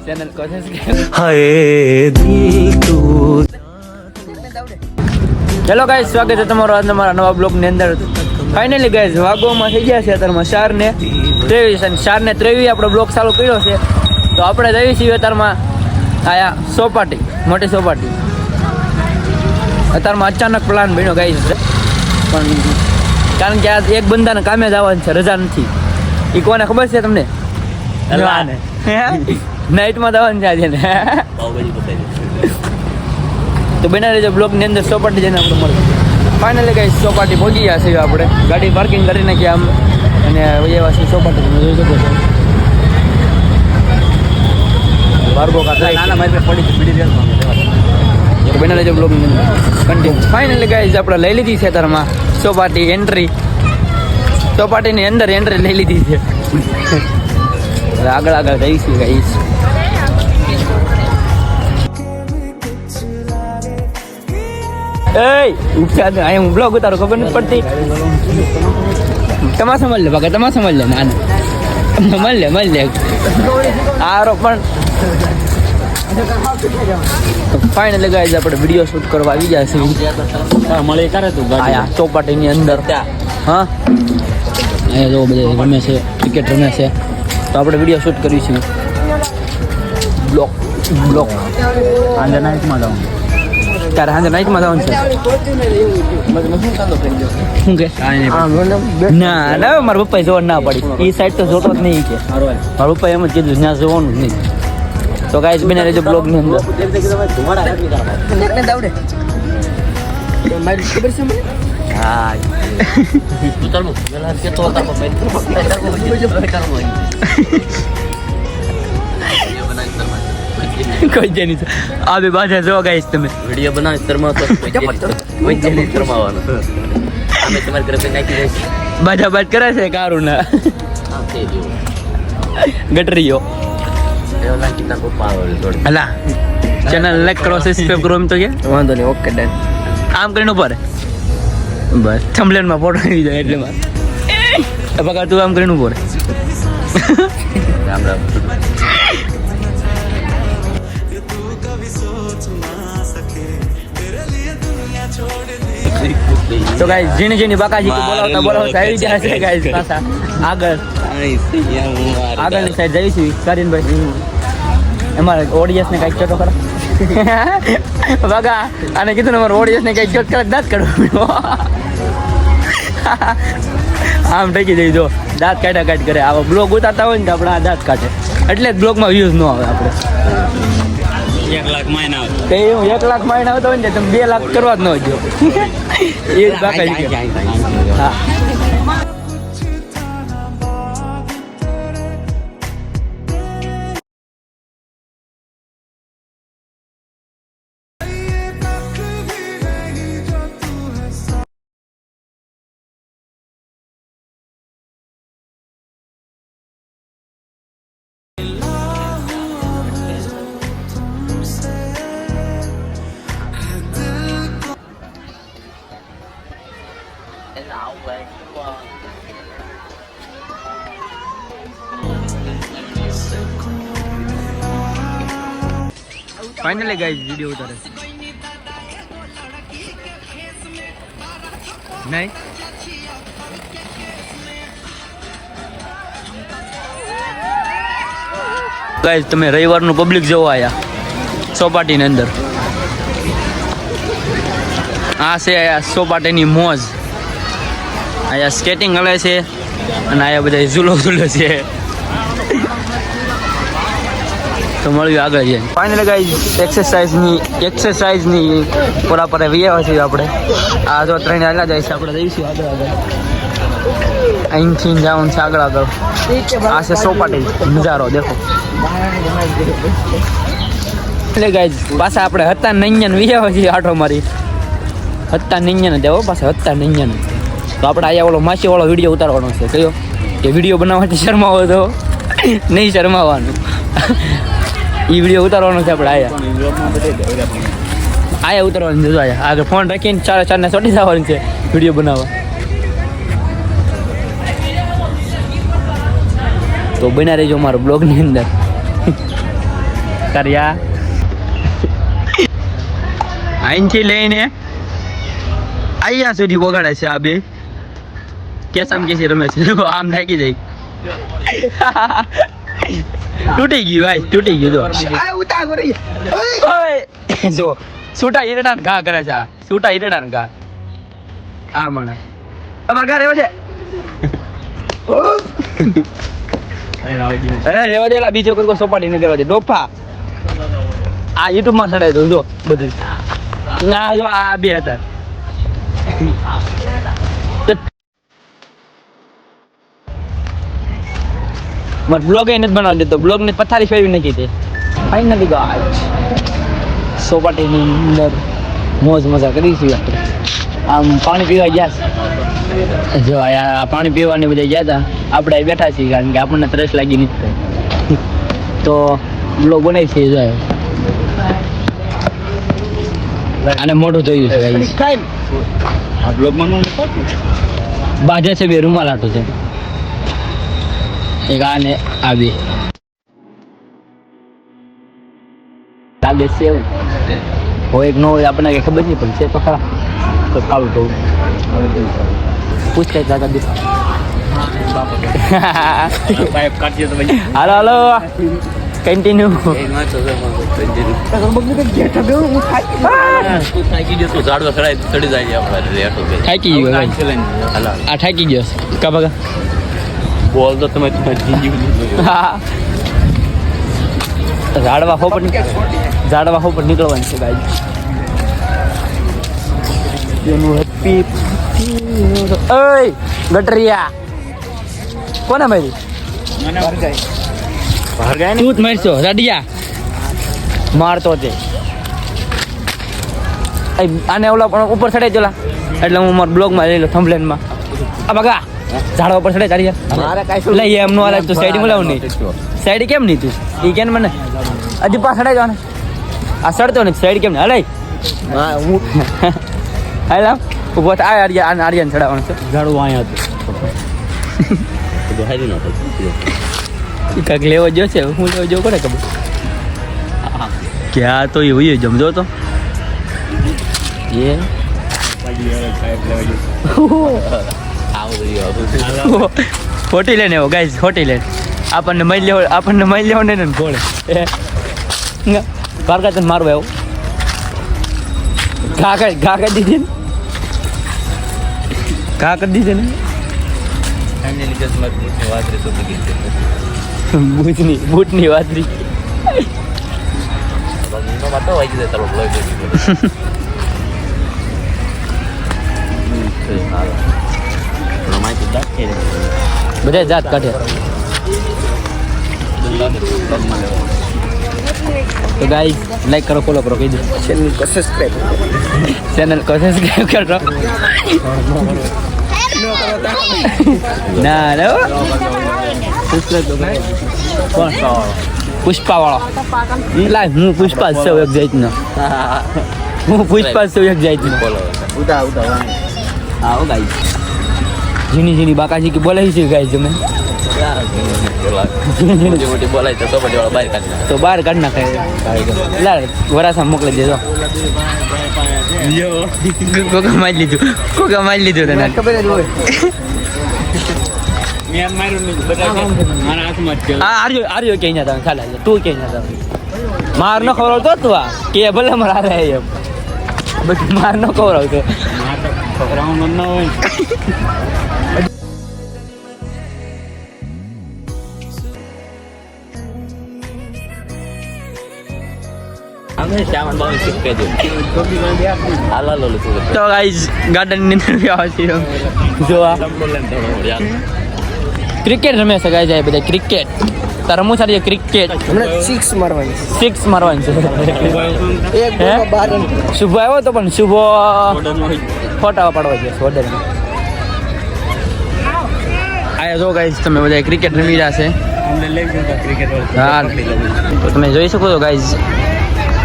Channel को subscribe हाय दिल तू चलो गाइस स्वागत है તમારો આજના મારા નવા બ્લોગ ની અંદર ફાઇનલી ગાइस વાગોમાં થઈ ગયા છે અત્યારમાં 4 ને 23 અને 4 ને 23 આપણો બ્લોગ ચાલુ કર્યો છે તો આપણે જઈએ છીએ અત્યારમાં આયા સોપાટી મોટી સોપાટી અત્યારમાં અચાનક પ્લાન બન્યો ગાइस પણ કારણ કે આજ એક બંદાને કામે જવાનું છે રજા નથી ઈ કોને ખબર છે તમને અલ્લાહને નાઈટમાં જવાનું છે આજે ને તો બના રહેજો બ્લોગ ની અંદર સોપાટી જઈને આપણે મળીએ ફાઇનલી ગાઈસ સોપાટી પહોંચી ગયા છીએ આપણે ગાડી પાર્કિંગ કરી નાખી આમ અને એવા છે સોપાટી તમે જોઈ શકો છો બારગો કાકા નાના મારી પાસે પડી પીડી રેલમાં તો બના રહેજો બ્લોગ ની અંદર કન્ટિન્યુ ફાઇનલી ગાઈસ આપણે લઈ લીધી છે તારમાં સોપાટી એન્ટ્રી સોપાટીની અંદર એન્ટ્રી લઈ લીધી છે આગળ આગળ જઈશું ગાઈસ એ ઉપચાર અહીં હું બ્લોગ ઉતારો ખબર નથી પડતી તમાશા મળ લે બાકા તમાશા મળ લે નાના મળ લે આરો પણ ફાઇનલી ગાઈસ આપણે વિડીયો શૂટ કરવા આવી ગયા છે મળે કરે તું આયા ચોપાટીની અંદર હા અહીંયા જો બધા રમે છે ક્રિકેટ રમે છે તો આપણે વિડીયો શૂટ કરીશું બ્લોક આજે નાઇટમાં જવાનું ત્યારે આજે નાઇટમાં જવાનું છે શું કે ના ના મારા પપ્પાએ જોવા ના પડી એ સાઈડ તો જોતો જ નહીં કે મારા પપ્પાએ એમ જ કીધું ત્યાં જોવાનું જ નહીં તો ગાઈસ બને રહેજો બ્લોગ ની અંદર હા કોઈ જેની આ બે બાજા જો ગાઈસ તમે વિડિયો બનાવ શર્મા તો કોઈ જેની શર્માવાનો અમે તમાર ઘરે નાખી દઈશ બાજા બાજ કરે છે કારુના હા તે જો ગટરીયો એવો નાખી તા પાવર થોડી હલા ચેનલ લાઈક કરો સબસ્ક્રાઇબ કરો એમ તો કે વાંધો નહીં ઓકે ડન આમ કરીને ઉપર બસ થંબનેલ માં ફોટો આવી જાય એટલે માં બગા તું આમ કરીને ઉપર રામ રામ તો ગાઈસ જેની બાકાજી બોલાવતા આવી જાય છે ગાઈસ પાછા આગળની સાઈડ જઈશું કરીનભાઈ અમારે ઓડિયન્સ ને કઈક ચોટો કરો બગા આને કીધું ને અમારે ઓડિયન્સ ને કઈક ચોટ કરે દાંત કાઢો આમ ટેકી દઈ જો દાંત કાઢ કરે આવા બ્લોગ ઉતારતા હોય ને તો આપણે આ દાંત કાઢે એટલે જ બ્લોગમાં વ્યૂઝ ન આવે આપણે 1 લાખ માઈન આવે તો હું 1 લાખ માઈન આવતો હોય ને તમે 2 લાખ કરવા જ ન જો એ જ બાકાજી હા फाइनली गाइस वीडियो उतारे नहीं गाइस તમે રવિવારનું પબ્લિક જોવા આયા સોપાટીની અંદર આ છે સોપાટીની મોજ આયા સ્કેટિંગ હલે છે અને આયા બધા ઝૂલો છે તો મળ્યું આગળ જઈએ ફાઇનલી ગાઈસ એક્સરસાઇઝની પૂરા પર આવ્યા છીએ આપણે આ જો ટ્રેન આગળ જાય છે આપણે જઈશું આગળ અહીંથી જવાનું છે આગળ આ છે સોપાટી નજારો દેખો એટલે ગાઈસ પાછા આપણે હતા નૈયન વિયા છીએ આટો મારી હતા નૈયન દેવો પાછા હતા નૈયન તો આપણે અહીંયા ઓલો માસી વાળો વિડીયો ઉતારવાનો છે કયો કે વિડીયો બનાવવાથી શરમાવો તો નહીં શરમાવાનું એ વિડીયો ઉતારવાનો છે આપણે આયા ઉતારવાનું છે આયા આગળ ફોન રાખીને 4 ને ચોટી જવાનું છે વિડીયો બનાવવા તો બના રહેજો મારો બ્લોગની અંદર કર્યા અહીંથી લઈને અહીંયા સુધી વગાડે છે આ બે કેસામ કેસી રમે છે જો આમ થાકી જાય તૂટી ગયું ભાઈ તૂટી ગયું જો છૂટા ઈરડા ઘા કરે છે આ છૂટા ઈરડા ઘા આ મને તમાર ઘર એવો છે રેવા દેલા બીજો કોઈ સોપાટી ન કરવા દે ડોફા આ યુટ્યુબ માં ચડાય દઉં જો બધું ના જો આ બે હતા મત બ્લોગ એ નથી બનાવી દેતો બ્લોગ ને પથારી ફેરવી નાખી દે ફાઇનલી ગાઈસ સોપાટીની અંદર મોજ મજા કરીશું આપણે આમ પાણી પીવા ગયા જો આ પાણી પીવાની બધા ગયા હતા આપણે અહીં બેઠા છીએ કારણ કે આપણને તરસ લાગી નથી તો બ્લોગ બનાવી છે જાય અને મોઢું જોયું છે આ બ્લોગમાં બાજે છે બે રૂમાલ આટો છે એક આ ને આ બે લાગે છે એવું હોય એક ન હોય આપણને કઈ ખબર નહીં પણ છે તો ખરા તો ખાવું તો પૂછ કઈ જાગા દે હાલો હાલો કન્ટિન્યુ થાકી ગયો આ થાકી ગયો કા બગા બોલ તો તમે ઝાડવા હો પર નીકળવાનું છે ગાઈસ એનું હેપી ઓય ગટરિયા કોને મારી બહાર ગયા તું જ મારશો રડિયા મારતો તે આને ઓલા પણ ઉપર ચડે ચલા એટલે હું મારા બ્લોગમાં લઈ લો થંબલેનમાં આ બગા ઝાડવા ઉપર ચડે ચાલી લઈ એમ નો આલે તો સાઈડ માં લાવ નહીં સાઈડ કેમ નહીં તું ઈ કેમ મને હજી પાસ ચડે જવાને આ ચડતો ને સાઈડ કેમ ને હલે હાલા ઉભો આ આર્યન ચડાવવાનું છે ઝાડું અહીંયા હતું કાંક લેવો જો છે હું લેવો જો કોને ખબર ક્યાં તો એ હોય જમજો તો એ ખોટી લેને એવો ગાઈઝ ખોટી લેને આપણને મળી લેવો ને ઘોડે કારકા તને મારવા એવું ઘા કરી દીધી ને ઘા કરી દીધી ને બૂટની વાતરી બધા જાત કાઢે તો ગાઈસ લાઈક કરો ફોલો કરો કહી દો ચેનલ કો સબસ્ક્રાઇબ કરો ના નો પુષ્પા વાળો લા હું પુષ્પા સૌ એક જાત નો હું પુષ્પા સૌ એક જાત નો આવો ગાઈસ જીની બાકાજી કે બોલાઈ છે ગાઈસ તમે તો બહાર કાઢ નાખે વરાસા મોકલી દેજો કોકા મારી લીધું તને ખબર જ હોય આર્યો કે અહીંયા તમે ચાલે તું કે માર ન ખવડાવતો તું આ કે ભલે મારા રહે એમ બધું માર ન ખવડાવતો છોકરાઓનું ન હોય તો ગાઈઝ ગાર્ડન ની અંદર આવ્યા છે જોવા ક્રિકેટ રમે છે ગાઈઝ આ બધા ક્રિકેટ તાર રમવું સારી ક્રિકેટ સિક્સ મારવાની છે શુભ આવ્યો તો પણ શુભ ફોટા પાડવા છે ઓર્ડર આયા જો ગાઈઝ તમે બધા ક્રિકેટ રમી રહ્યા છે હા તમે જોઈ શકો છો ગાઈઝ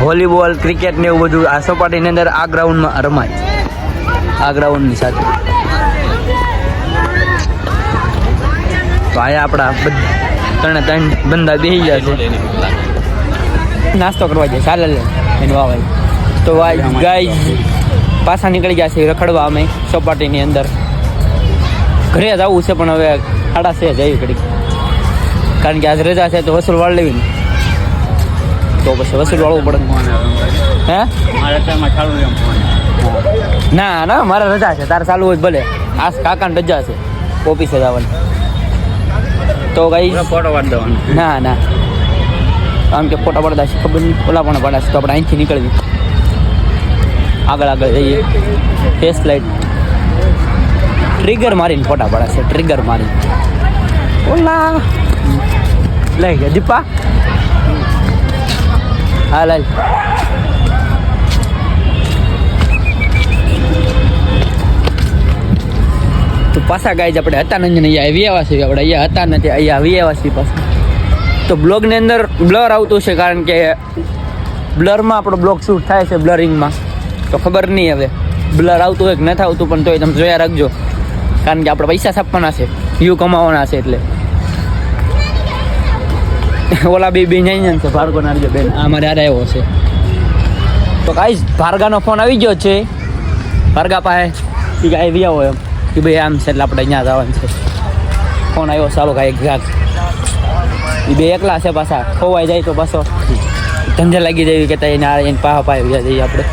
વોલીબોલ ક્રિકેટ ને એવું બધું આ સપાટીની અંદર આ ગ્રાઉન્ડમાં રમાય આ ગ્રાઉન્ડની સાથે તો અહીંયા આપણા ત્રણે ત્રણ બંદા બેસી ગયા છે નાસ્તો કરવા જાય ચાલે એનું વાવાય તો ગાઈઝ પાછા નીકળી ગયા છે રખડવા અમે ચોપાટીની અંદર. ઘરે જવું છે પણ હવે 6:30 જઈએ ઘડી, કારણ કે આજ રજા છે તો વસૂલ વાળ લેવી ને, તો પછી વસૂલ વાળવું પડે. હે ના ના મારે રજા છે, તારે ચાલુ હોય ભલે. આ કાકાને રજા છે ઓફિસે જવાની, તો કઈ ફોટો પાડી દેવાનો. ના ના આમ કે ફોટા પડતા છે ખબર નહીં, ઓલા પણ પડ્યા છે તો આપણે અહીંથી નીકળવી, આગળ આગળ જઈએ. ફેસ લાઇટ ટ્રિગર મારીને ફોટા પડ્યા છે, ટ્રિગર મારી. ઓલા લઈ ગયા દીપા. હા લાલ તો પાછા ગાય આપણે હતા નહીં અહીંયા આવી આવ્યા છીએ, આપણે અહીંયા હતા નથી અહીંયા આવી આવ્યા છીએ પાછા. તો બ્લોગની અંદર બ્લર આવતું છે, કારણ કે બ્લરમાં આપણો બ્લોગ શૂટ થાય છે બ્લરિંગમાં, તો ખબર નહીં હવે બ્લર આવતું હોય કે નથી આવતું, પણ તોય તમે જોયા રાખજો, કારણ કે આપણે પૈસા છાપવાના છે, વ્યૂ કમાવાના છે. એટલે ઓલા બે નહીં છે ભાર્ગો નારજો બેન, આ મારે હારે આવ્યો છે. તો ગાઈસ ભાર્ગાનો ફોન આવી ગયો છે, ભાર્ગા પાસે કે આવી આવો એમ કે ભાઈ આમ છે એટલે આપણે અહીંયા જવાનું છે. ફોન આવ્યો ચાલો કાંઈ ઘાક એ બે એકલા છે પાછા, ખોવાઈ જાય તો પાછો ધંધે લાગી જવી કે એને પાહા પાય જઈએ આપણે.